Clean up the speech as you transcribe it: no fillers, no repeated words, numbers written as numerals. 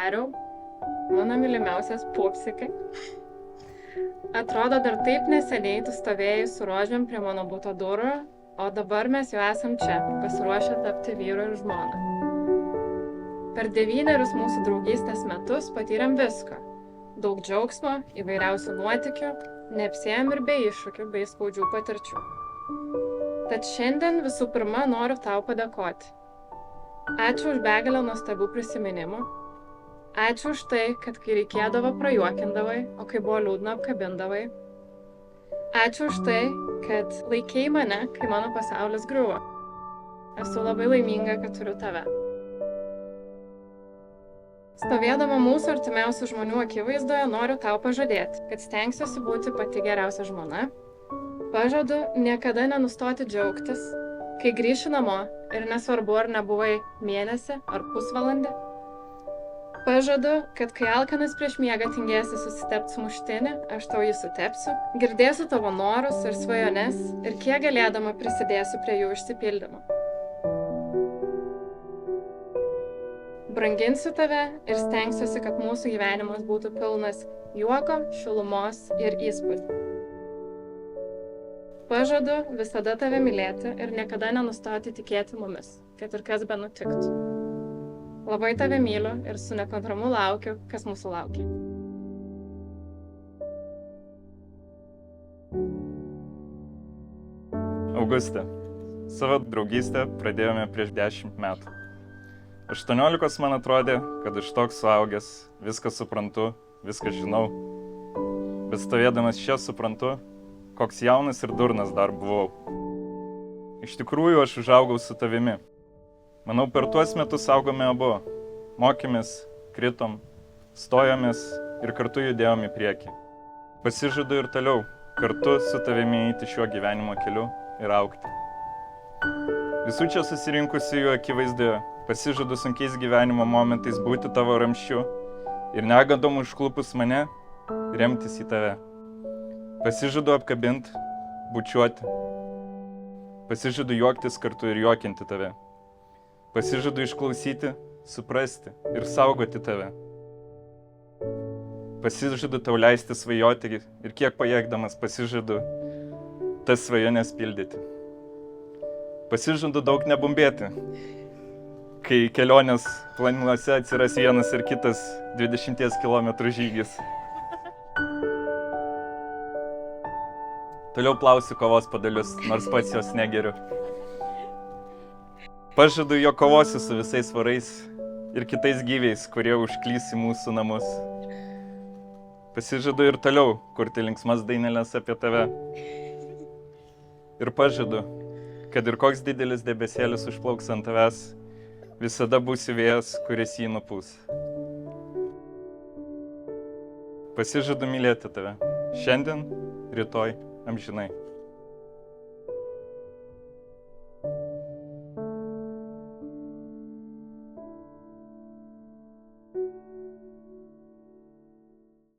Dariau, mano mylimiausias pupsikai. Atrodo, dar taip neseniai tu stovėjai su rožėm prie mano buto durų, o dabar mes jau esam čia, pasiruošę tapti vyru ir žmona. Per 9 mūsų draugystės metus patyrėm visko. Daug džiaugsmo, įvairiausių nuotykių, neapsėjom ir be iššūkių, bei skaudžių patirčių. Tad šiandien visų pirma noriu tau padėkoti. Ačiū už begalę nuostabių prisiminimų. Ačiū už tai, kad kai reikėdavo prajuokindavai, o kai buvo liūdna apkabindavai. Ačiū už tai, kad laikei mane, kai mano pasaulis griuvo. Esu labai laiminga, kad turiu tave. Stovėdama mūsų artimiausių žmonių akivaizdoje noriu tau pažadėti, kad stengsiuosi būti pati geriausia žmona. Pažadu niekada nenustoti džiaugtis, kai grįši namo ir nesvarbu, ar nebuvai mėnesį ar pusvalandį. Pažadu, kad kai alkanas prieš miegą tingėsi susitepti sumuštinį, aš tau jį sutepsiu, girdėsiu tavo norus ir svajones ir kiek galėdama prisidėsiu prie jų išsipildymo. Branginsiu tave ir stengsiuosi, kad mūsų gyvenimas būtų pilnas juoko, šilumos ir įspūdžių. Pažadu visada tave mylėti ir niekada nenustoti tikėti mumis, kad ir kas be nutiktų. Labai tave myliu ir su nekantrumu laukiu, kas mūsų laukia. Auguste, savo draugystę pradėjome prieš 10 metų. 18 man atrodė, kad aš toks suaugęs, viską suprantu, viską žinau. Bet stovėdamas čia suprantu, koks jaunas ir durnas dar buvau. Iš tikrųjų, aš užaugau su tavimi. Manau, per tuos metus augome abu. Mokėmės, kritom, stojomės ir kartu judėjom į priekį. Pasižadu ir toliau kartu su tavimi eiti šiuo gyvenimo keliu ir augti. Visų čia susirinkusiųjų akivaizdoje pasižadu sunkiais gyvenimo momentais būti tavo ramsčiu ir negandom užklupus mane remtis į tave. Pasižadu apkabinti, bučiuoti. Pasižadu juoktis kartu ir juokinti tave. Pasižadu išklausyti, suprasti ir saugoti tave. Pasižadu tau leisti svajoti ir kiek pajėgdamas pasižadu tas svajones pildyti. Pasižadu daug nebumbėti, kai kelionės planuose atsiras vienas ir kitas 20 km žygis. Toliau plausiu kavos puodelius, nors pats jos negeriu. Pažadu, jog kovosiu su visais vorais ir kitais gyviais, kurie užklys į mūsų namus. Pasižadu ir toliau kurti linksmas dainelės apie tave. Ir pažadu, kad ir koks didelis debesėlis užplauks ant tavęs, visada būsi vėjas, kuris jį nupūs. Pasižadu mylėti tave šiandien, rytoj, amžinai.